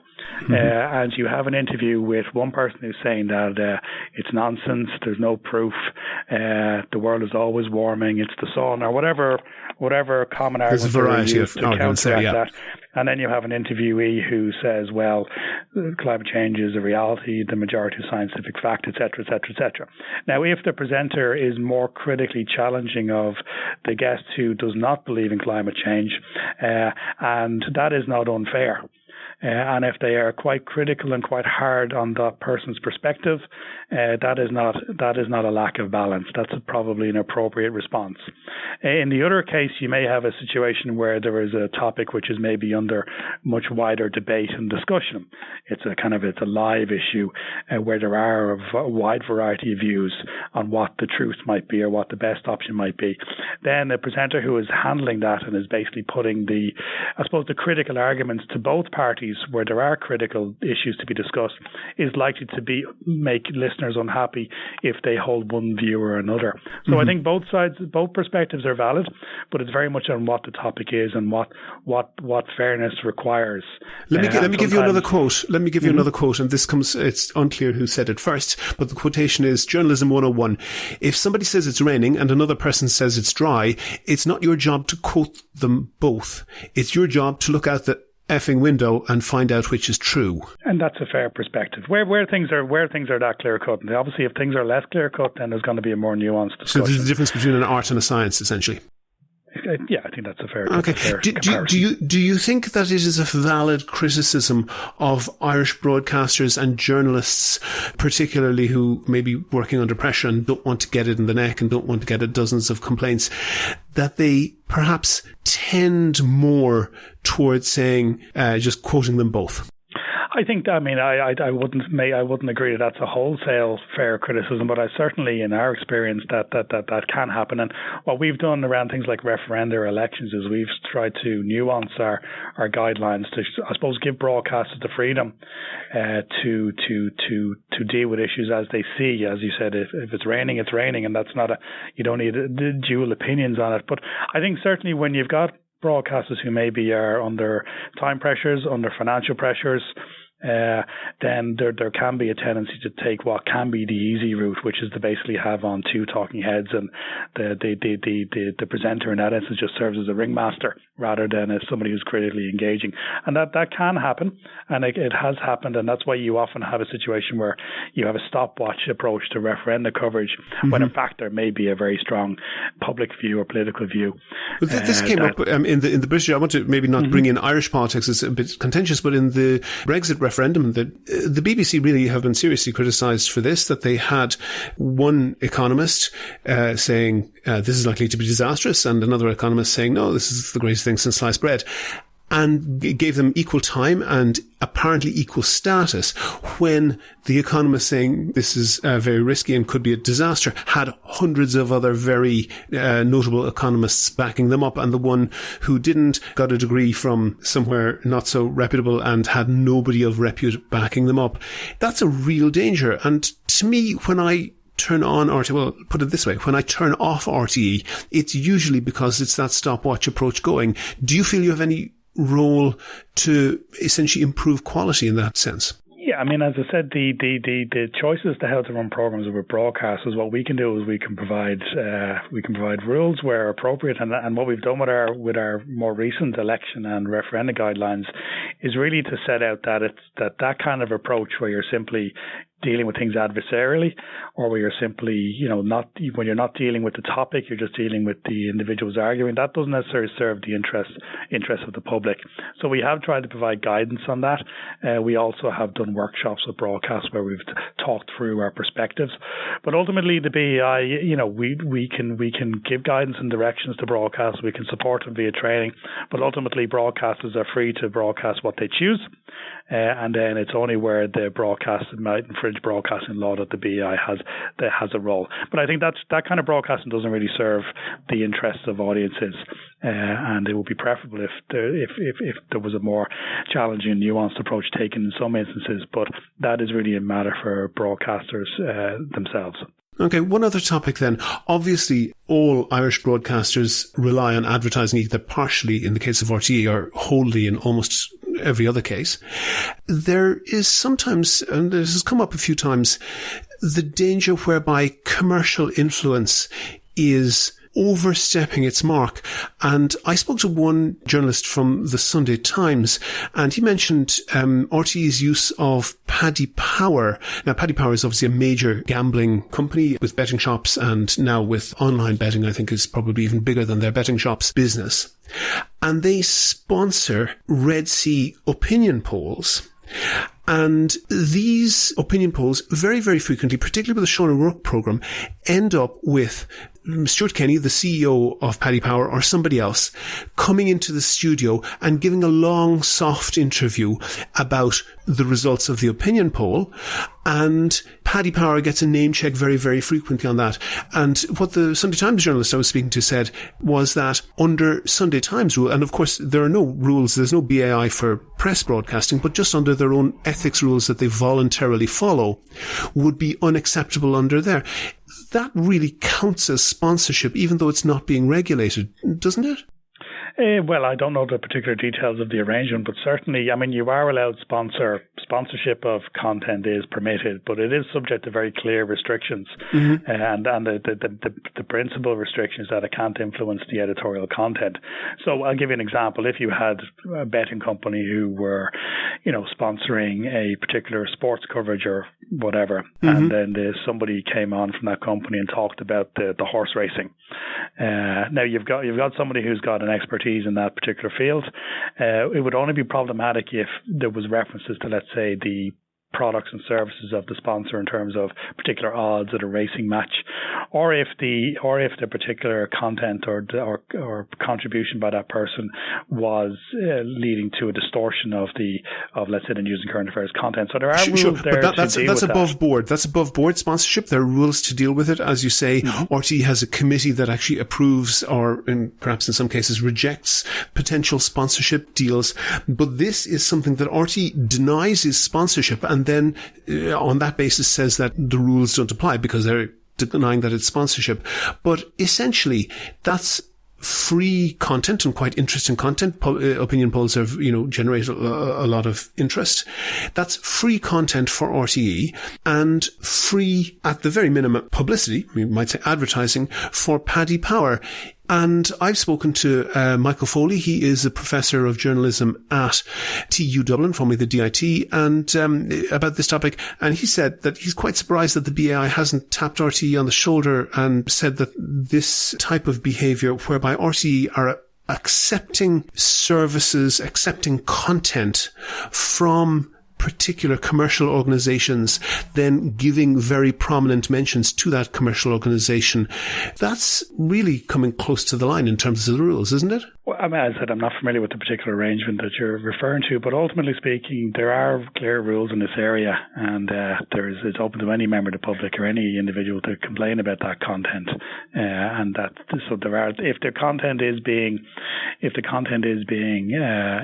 And you have an interview with one person who's saying that it's nonsense, there's no proof, the world is always warming, it's the sun, or whatever common argument. There's a variety of arguments there, yeah. That. And then you have an interviewee who says, well, climate change is a reality, the majority of scientific fact, etc., etc., etc. Now, if the presenter is more critically challenging of the guest who does not believe in climate change, and that is not unfair, and if they are quite critical and quite hard on that person's perspective, that is not a lack of balance. That's probably an appropriate response. In the other case, you may have a situation where there is a topic which is maybe under much wider debate and discussion. It's a live issue where there are a wide variety of views on what the truth might be or what the best option might be. Then the presenter who is handling that and is basically putting the critical arguments to both parties where there are critical issues to be discussed is likely to make listeners unhappy if they hold one view or another. So I think both perspectives are valid, but it's very much on what the topic is and what fairness requires. Let me give you another quote. Let me give you another quote, and it's unclear who said it first, but the quotation is Journalism 101. "If somebody says it's raining and another person says it's dry, it's not your job to quote them both. It's your job to look out the effing window and find out which is true." And that's a fair perspective. Where things are that clear cut, and obviously if things are less clear cut, then there's going to be a more nuanced discussion. So there's a difference between an art and a science, essentially. Yeah, I think that's a fair. Okay. Do you think that it is a valid criticism of Irish broadcasters and journalists, particularly who may be working under pressure and don't want to get it in the neck and don't want to get dozens of complaints, that they perhaps tend more towards saying, just quoting them both? I think, I wouldn't agree that that's a wholesale fair criticism, but I certainly, in our experience, that can happen. And what we've done around things like referenda or elections is we've tried to nuance our guidelines to, I suppose, give broadcasters the freedom to deal with issues as they see. As you said, if it's raining, it's raining, and that's not you don't need dual opinions on it. But I think certainly when you've got broadcasters who maybe are under time pressures, under financial pressures, then there can be a tendency to take what can be the easy route, which is to basically have on two talking heads, and the presenter in that instance just serves as a ringmaster rather than as somebody who's critically engaging. And that can happen, and it has happened, and that's why you often have a situation where you have a stopwatch approach to referenda coverage, when in fact there may be a very strong public view or political view. But this came up in the British. I want to maybe not bring in Irish politics; it's a bit contentious, but in the Brexit referendum, the BBC really have been seriously criticised for this, that they had one economist saying this is likely to be disastrous, and another economist saying no, this is the greatest thing since sliced bread, and gave them equal time and apparently equal status, when the economist saying this is very risky and could be a disaster had hundreds of other very notable economists backing them up, and the one who didn't got a degree from somewhere not so reputable and had nobody of repute backing them up. That's a real danger. And to me, when I turn on RTE, well, put it this way, when I turn off RTE, it's usually because it's that stopwatch approach going. Do you feel you have any role to essentially improve quality in that sense? Yeah, I mean, as I said, the choices to how to run programs with broadcasters, what we can do is we can provide rules where appropriate, and what we've done with our more recent election and referenda guidelines is really to set out that kind of approach where you're simply dealing with things adversarially, or where you're simply, when you're not dealing with the topic, you're just dealing with the individuals arguing. That doesn't necessarily serve the interest of the public. So we have tried to provide guidance on that. We also have done workshops with broadcast where we've talked through our perspectives. But ultimately, the BEI, we can give guidance and directions to broadcast. We can support them via training. But ultimately, broadcasters are free to broadcast what they choose. And then it's only where the broadcast might infringe broadcasting law that the BEI has a role. But I think that kind of broadcasting doesn't really serve the interests of audiences, and it would be preferable if there was a more challenging, nuanced approach taken in some instances. But that is really a matter for broadcasters themselves. Okay, one other topic then. Obviously, all Irish broadcasters rely on advertising, either partially in the case of RTE or wholly in almost every other case. There is sometimes, and this has come up a few times, the danger whereby commercial influence is overstepping its mark. And I spoke to one journalist from the Sunday Times, and he mentioned RTE's use of Paddy Power. Now, Paddy Power is obviously a major gambling company with betting shops, and now with online betting, I think is probably even bigger than their betting shops business. And they sponsor Red Sea opinion polls. And these opinion polls very, very frequently, particularly with the Seán O'Rourke programme, end up with Stuart Kenny, the CEO of Paddy Power, or somebody else coming into the studio and giving a long, soft interview about the results of the opinion poll. And Paddy Power gets a name check very, very frequently on that. And what the Sunday Times journalist I was speaking to said was that under Sunday Times rule, and of course there are no rules, there's no BAI for press broadcasting, but just under their own ethics rules that they voluntarily follow, would be unacceptable under there. That really counts as sponsorship, even though it's not being regulated, doesn't it? Well, I don't know the particular details of the arrangement, but certainly, I mean, you are allowed sponsorship of content is permitted, but it is subject to very clear restrictions. Mm-hmm. And the principal restriction is that it can't influence the editorial content. So I'll give you an example. If you had a betting company who were, sponsoring a particular sports coverage or whatever, mm-hmm. and then somebody came on from that company and talked about the horse racing. Now you've got somebody who's got an expertise in that particular field. It would only be problematic if there was references to, let's say, the products and services of the sponsor in terms of particular odds at a racing match, or if the particular content or contribution by that person was leading to a distortion of let's say the news and current affairs content. So there are rules there. But that's above board. That's above board sponsorship. There are rules to deal with it. As you say, RTE has a committee that actually approves or perhaps in some cases rejects potential sponsorship deals. But this is something that RTE denies is sponsorship and then on that basis says that the rules don't apply because they're denying that it's sponsorship. But essentially, that's free content and quite interesting content. Opinion polls have, generated a lot of interest. That's free content for RTE and free, at the very minimum, publicity, we might say advertising, for Paddy Power. And I've spoken to Michael Foley. He is a professor of journalism at TU Dublin, formerly the DIT, and about this topic. And he said that he's quite surprised that the BAI hasn't tapped RTE on the shoulder and said that this type of behaviour, whereby RTE are accepting services, accepting content from particular commercial organizations, then giving very prominent mentions to that commercial organization. That's really coming close to the line in terms of the rules, isn't it? Well, as I said, I'm not familiar with the particular arrangement that you're referring to, but ultimately speaking, there are clear rules in this area, and it's open to any member of the public or any individual to complain about that content, and that so there are. If the content is being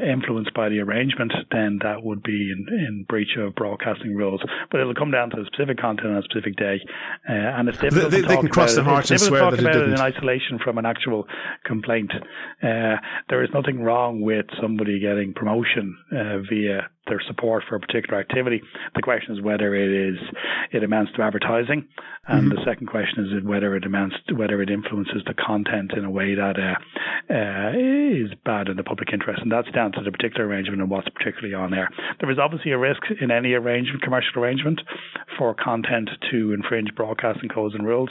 influenced by the arrangement, then that would be in breach of broadcasting rules. But it'll come down to the specific content on a specific day, and it's difficult they can cross their heart and swear that it didn't. In isolation from an actual complaint. There is nothing wrong with somebody getting promotion via their support for a particular activity. The question is whether it amounts to advertising, and the second question is whether it influences the content in a way that is bad in the public interest, and that's down to the particular arrangement and what's particularly on air. There is obviously a risk in any commercial arrangement, for content to infringe broadcasting codes and rules,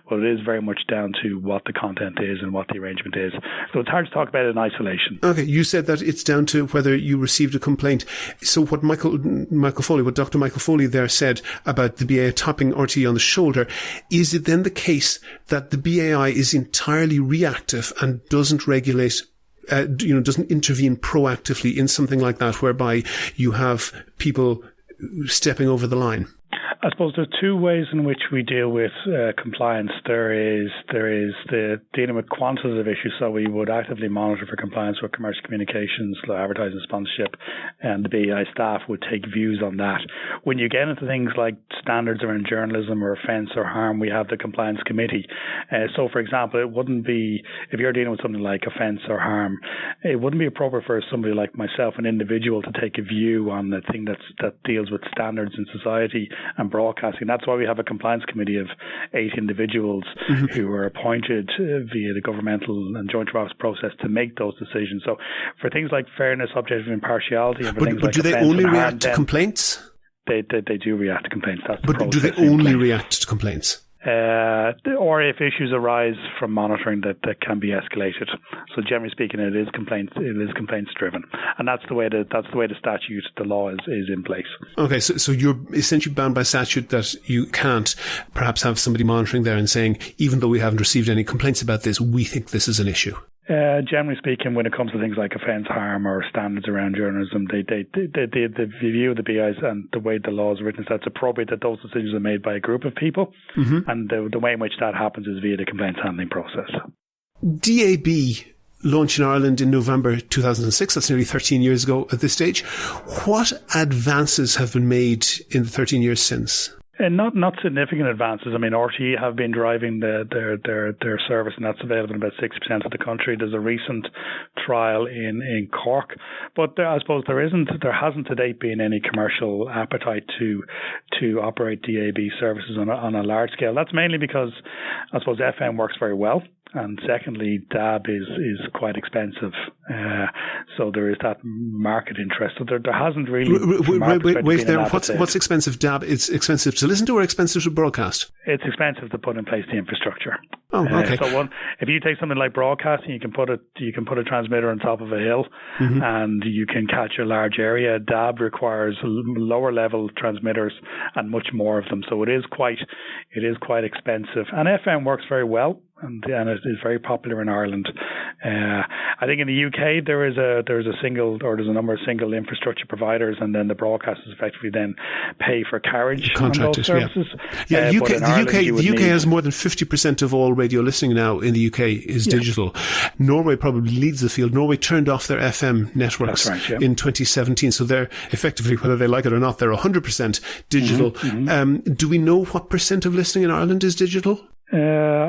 but it is very much down to what the content is and what the arrangement is. So it's hard to talk about it in isolation. Okay, you said that it's down to whether you received a complaint. So what Dr. Michael Foley there said about the BAI tapping RTE on the shoulder, is it then the case that the BAI is entirely reactive and doesn't regulate, doesn't intervene proactively in something like that, whereby you have people stepping over the line? I suppose there's two ways in which we deal with compliance. There is the dealing with quantitative issues, so we would actively monitor for compliance with commercial communications, advertising, sponsorship, and the BEI staff would take views on that. When you get into things like standards around journalism or offence or harm, we have the compliance committee. So, for example, it wouldn't be, if you're dealing with something like offence or harm, it wouldn't be appropriate for somebody like myself, an individual, to take a view on the thing that deals with standards in society and broadcasting. That's why we have a compliance committee of 8 individuals who are appointed via the governmental and joint process to make those decisions. So for things like fairness, objective impartiality, and for things like do they only react to complaints? They do react to complaints. That's the but do they only react to complaints? Or if issues arise from monitoring that can be escalated. So generally speaking, it is complaints driven, and that's the way the statute, the law is in place. Okay, so you're essentially bound by statute that you can't perhaps have somebody monitoring there and saying, even though we haven't received any complaints about this, we think this is an issue. Generally speaking, when it comes to things like offence, harm, or standards around journalism, the view of the BIs and the way the law is written is that it's appropriate that those decisions are made by a group of people, and the way in which that happens is via the complaints handling process. DAB launched in Ireland in November 2006. That's nearly 13 years ago at this stage. What advances have been made in the 13 years since? Not significant advances. I mean, RTE have been driving their service, and that's available in about 60% of the country. There's a recent trial in Cork, but I suppose there hasn't to date been any commercial appetite to operate DAB services on a large scale. That's mainly because I suppose FM works very well. And secondly, DAB is quite expensive. So there is that market interest. So there hasn't really... Wait there. What's expensive? DAB? It's expensive to listen to or expensive to broadcast? It's expensive to put in place the infrastructure. Oh, okay. If you take something like broadcasting, you can put a transmitter on top of a hill, and you can catch a large area. DAB requires lower level transmitters and much more of them. So it is quite expensive. And FM works very well. And it is very popular in Ireland. I think in the UK there's a number of single infrastructure providers, and then the broadcasters effectively then pay for carriage on those services. Yeah, the UK has more than 50% of all radio listening now in the UK is digital. Norway probably leads the field. Norway turned off their FM networks in 2017, so they're effectively, whether they like it or not, they're 100% digital. Do we know what percent of listening in Ireland is digital?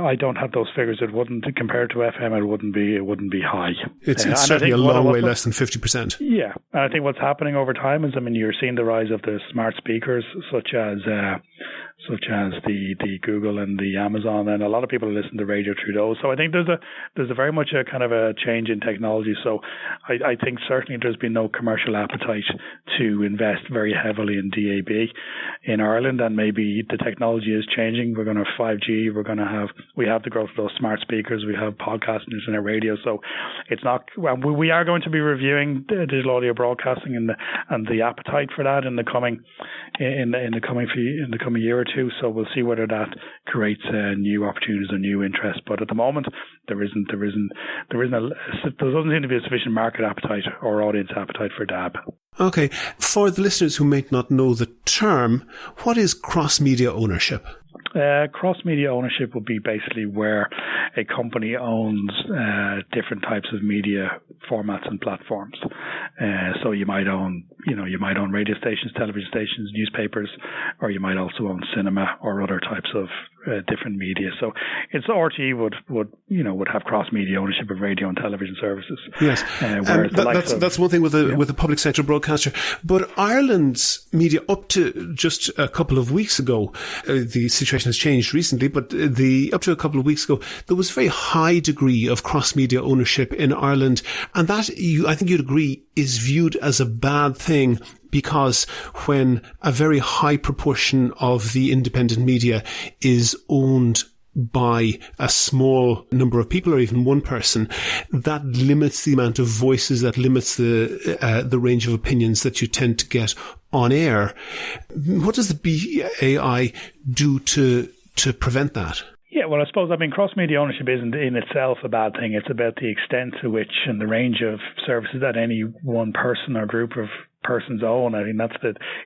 I don't have those figures. It wouldn't, compared to FM, it wouldn't be high. It's certainly a long way less than 50%. Yeah, and I think what's happening over time is, you're seeing the rise of the smart speakers, such as the Google and the Amazon, and a lot of people listen to radio through those. So I think there's a very much a kind of a change in technology. So I think certainly there's been no commercial appetite to invest very heavily in DAB in Ireland, and maybe the technology is changing. We're going to have 5G. We have the growth of those smart speakers. We have podcast and internet radio. So it's not. Well, we are going to be reviewing digital audio broadcasting and the appetite for that in the coming year or two. So we'll see whether that creates new opportunities or new interest. But at the moment, there doesn't seem to be a sufficient market appetite or audience appetite for DAB. Okay. For the listeners who may not know the term, what is cross-media ownership? Cross-media ownership would be basically where a company owns different types of media formats and platforms. So you might own radio stations, television stations, newspapers, or you might also own cinema or other types of different media. So it's RTE would have cross-media ownership of radio and television services. Yes, that's one thing with the public sector broadcaster. But Ireland's media, up to just a couple of weeks ago, the situation has changed recently, but up to a couple of weeks ago, there was a very high degree of cross-media ownership in Ireland, and that, I think you'd agree, is viewed as a bad thing, because when a very high proportion of the independent media is owned by a small number of people or even one person, that limits the amount of voices, that limits the range of opinions that you tend to get on air. What does the BAI do to prevent that? Yeah, well, I suppose, cross-media ownership isn't in itself a bad thing. It's about the extent to which and the range of services that any one person or group of persons own. I think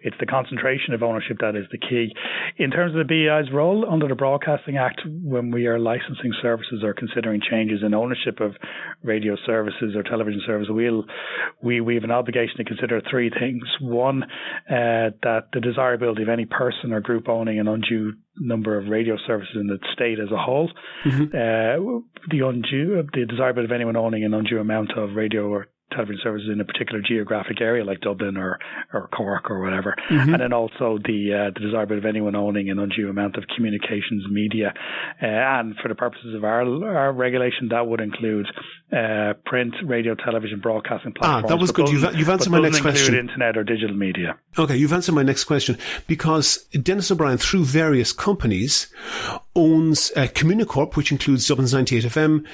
it's the concentration of ownership that is the key. In terms of the BEI's role under the Broadcasting Act, when we are licensing services or considering changes in ownership of radio services or television services, we have an obligation to consider three things. One, that the desirability of any person or group owning an undue number of radio services in the state as a whole, the desirability of anyone owning an undue amount of radio or television services in a particular geographic area like Dublin or Cork or whatever, and then also the desirability of anyone owning an undue amount of communications media, and for the purposes of our regulation, that would include print, radio, television, broadcasting platforms. That was good. You've answered my next question. Internet or digital media. Okay, you've answered my next question, because Dennis O'Brien, through various companies, owns Communicorp, which includes Dublin's 98 FM,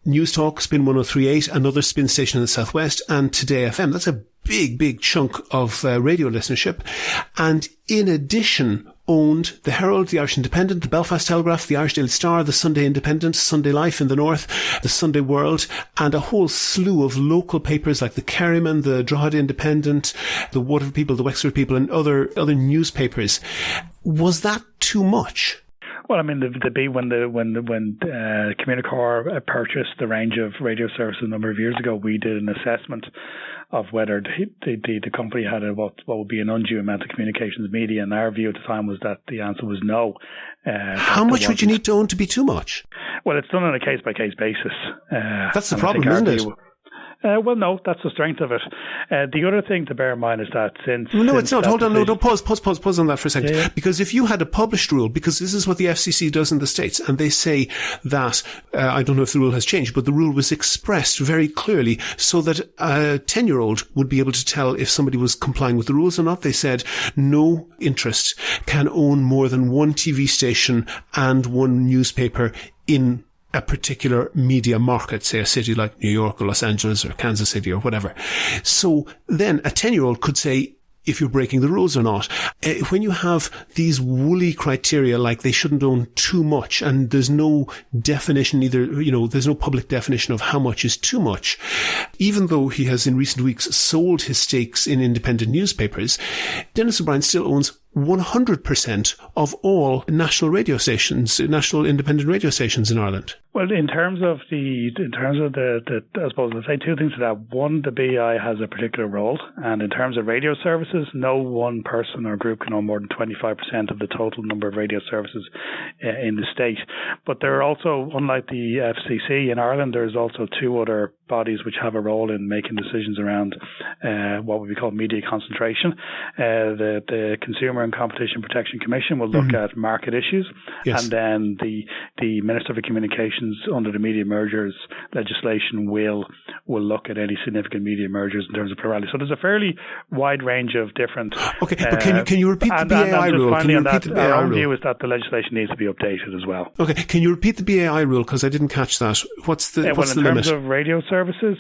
News Talk, Spin 103.8, another spin station in the southwest, and Today FM. That's a big chunk of radio listenership. And in addition, owned the Herald, the Irish Independent, the Belfast Telegraph, the Irish Daily Star, the Sunday Independent, Sunday Life in the north, the Sunday World, and a whole slew of local papers like the Kerryman, the Drogheda Independent, the Waterford People, the Wexford People, and other newspapers. Was that too much? Well, when Communicorp purchased the range of radio services a number of years ago, we did an assessment of whether the company had what would be an undue amount of communications media, and our view at the time was that the answer was no. How much would you need to own to be too much? Well, it's done on a case-by-case basis. That's the problem, isn't it? Well, no, that's the strength of it. The other thing to bear in mind is that No, it's not. Hold on. No, pause on that for a second. Yeah. Because if you had a published rule, because this is what the FCC does in the States, and they say that, I don't know if the rule has changed, but the rule was expressed very clearly so that a 10-year-old would be able to tell if somebody was complying with the rules or not. They said no interest can own more than one TV station and one newspaper in a particular media market, say a city like New York or Los Angeles or Kansas City or whatever. So then a 10-year-old could say if you're breaking the rules or not. When you have these woolly criteria like they shouldn't own too much, and there's no definition either, there's no public definition of how much is too much, even though he has in recent weeks sold his stakes in independent newspapers, Denis O'Brien still owns 100% of all national radio stations, national independent radio stations in Ireland. Well, in terms of the I suppose I'll say two things to that. One, the BI has a particular role, and in terms of radio services, no one person or group can own more than 25% of the total number of radio services in the state. But there are also, unlike the FCC in Ireland, there's also two other bodies which have a role in making decisions around what would be called media concentration. The Consumer and Competition Protection Commission will look at market issues, yes. And then the Minister for Communications under the media mergers legislation will look at any significant media mergers in terms of plurality. So there's a fairly wide range of different. Okay, but can you repeat the BAI rule? Can you repeat the BAI our rule? view is that the legislation needs to be updated as well. Okay, can you repeat the BAI rule, because I didn't catch that? What's the limit? In terms of radio services,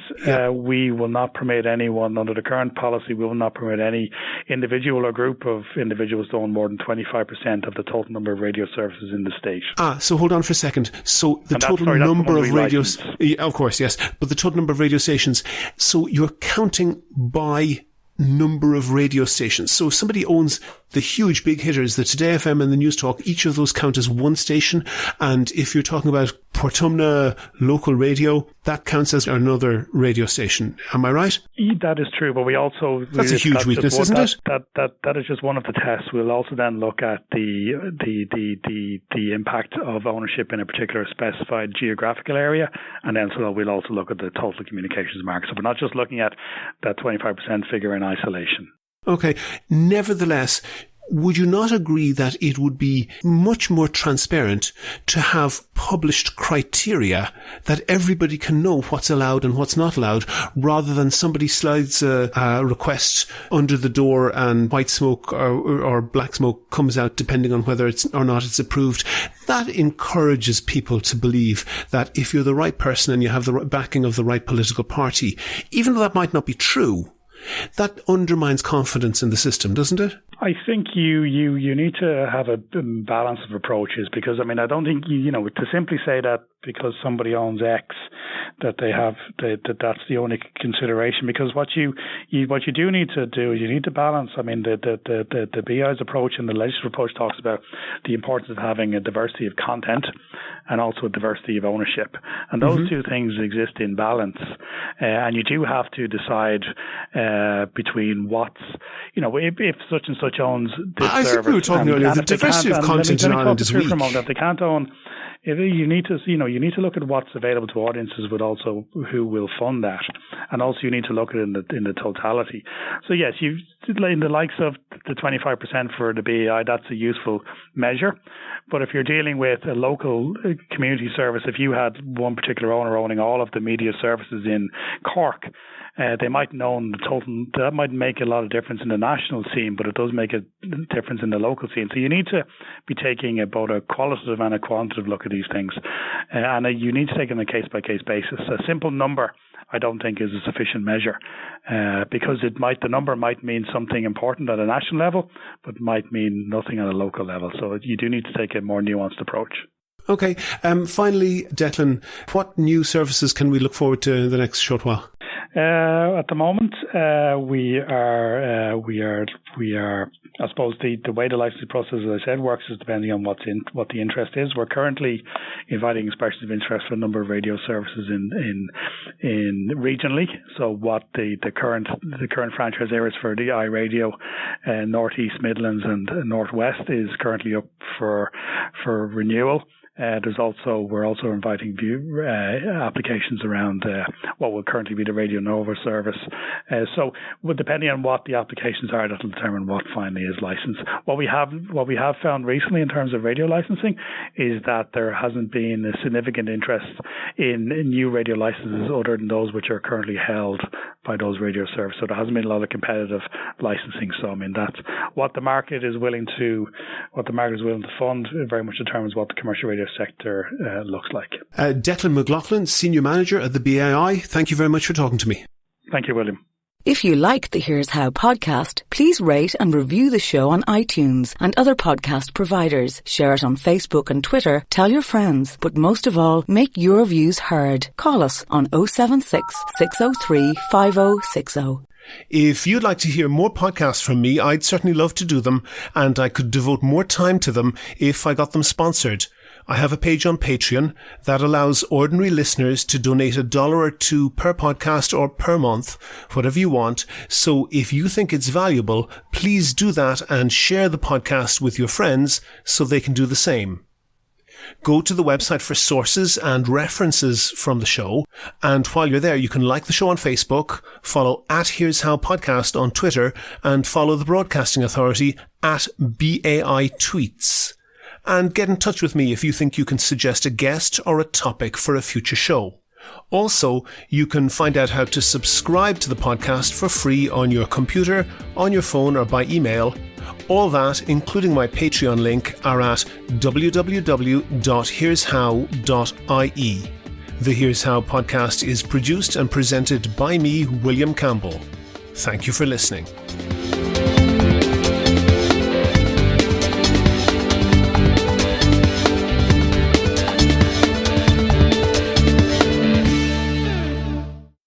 we will not permit anyone under the current policy. We will not permit any individual or group of individuals to own more than 25% of the total number of radio services in the state. So hold on for a second. So the total number of radios, of course, yes, but the total number of radio stations. So you're counting by number of radio stations. So if somebody owns the huge big hitters, the Today FM and the News Talk, each of those count as one station. And if you're talking about Portumna local radio, that counts as another radio station. Am I right? That is true, but we also... That's a huge weakness, isn't it? That is just one of the tests. We'll also then look at the impact of ownership in a particular specified geographical area, and then so we'll also look at the total communications market. So we're not just looking at that 25% figure in isolation. Okay. Nevertheless, would you not agree that it would be much more transparent to have published criteria that everybody can know what's allowed and what's not allowed, rather than somebody slides a request under the door and white smoke or black smoke comes out depending on whether it's or not it's approved? That encourages people to believe that if you're the right person and you have the backing of the right political party, even though that might not be true, that undermines confidence in the system, doesn't it? I think you need to have a balance of approaches, because I don't think to simply say that because somebody owns X that that's the only consideration, because what you do need to do is you need to balance. The BI's approach and the legislative approach talks about the importance of having a diversity of content and also a diversity of ownership, and those two things exist in balance, and you do have to decide between what's if such and such owns this service. I think we were talking earlier. The diversity of content in Ireland is weak. If they can't own, you need to look at what's available to audiences, but also who will fund that, and also you need to look at it in the totality. So yes, you in the likes of the 25% for the BAI, that's a useful measure. But if you're dealing with a local community service, if you had one particular owner owning all of the media services in Cork, they might know the total. That might make a lot of difference in the national scene, but it does make a difference in the local scene. So you need to be taking both a qualitative and a quantitative look at these things, and you need to take it on a case-by-case basis. A simple number, I don't think, is a sufficient measure, because the number might mean something important at a national level, but might mean nothing at a local level. So you do need to take a more nuanced approach. Okay. Finally, Declan, what new services can we look forward to in the next short while? At the moment, we are. I suppose the way the licensing process, as I said, works is depending on what the interest is. We're currently inviting expressions of interest for a number of radio services in regionally. So what the current franchise areas for the iRadio, Northeast Midlands and Northwest is currently up for renewal. We're also inviting applications around what will currently be the Radio Nova service. So depending on what the applications are, that will determine what finally is licensed. What we have found recently in terms of radio licensing is that there hasn't been a significant interest in new radio licenses other than those which are currently held by those radio services. So there hasn't been a lot of competitive licensing. So I mean, that's what the market is willing to fund. It very much determines what the commercial radio sector looks like. Declan McLoughlin, Senior Manager at the BAI, thank you very much for talking to me. Thank you, William. If you like the Here's How podcast, please rate and review the show on iTunes and other podcast providers. Share it on Facebook and Twitter. Tell your friends. But most of all, make your views heard. Call us on 076 603 5060. If you'd like to hear more podcasts from me, I'd certainly love to do them, and I could devote more time to them if I got them sponsored. I have a page on Patreon that allows ordinary listeners to donate $1 or $2 per podcast or per month, whatever you want. So if you think it's valuable, please do that and share the podcast with your friends so they can do the same. Go to the website for sources and references from the show. And while you're there, you can like the show on Facebook, follow @Here's How Podcast on Twitter, and follow the Broadcasting Authority @BAI Tweets. And get in touch with me if you think you can suggest a guest or a topic for a future show. Also, you can find out how to subscribe to the podcast for free on your computer, on your phone, or by email. All that, including my Patreon link, are at www.here'show.ie. The Here's How podcast is produced and presented by me, William Campbell. Thank you for listening.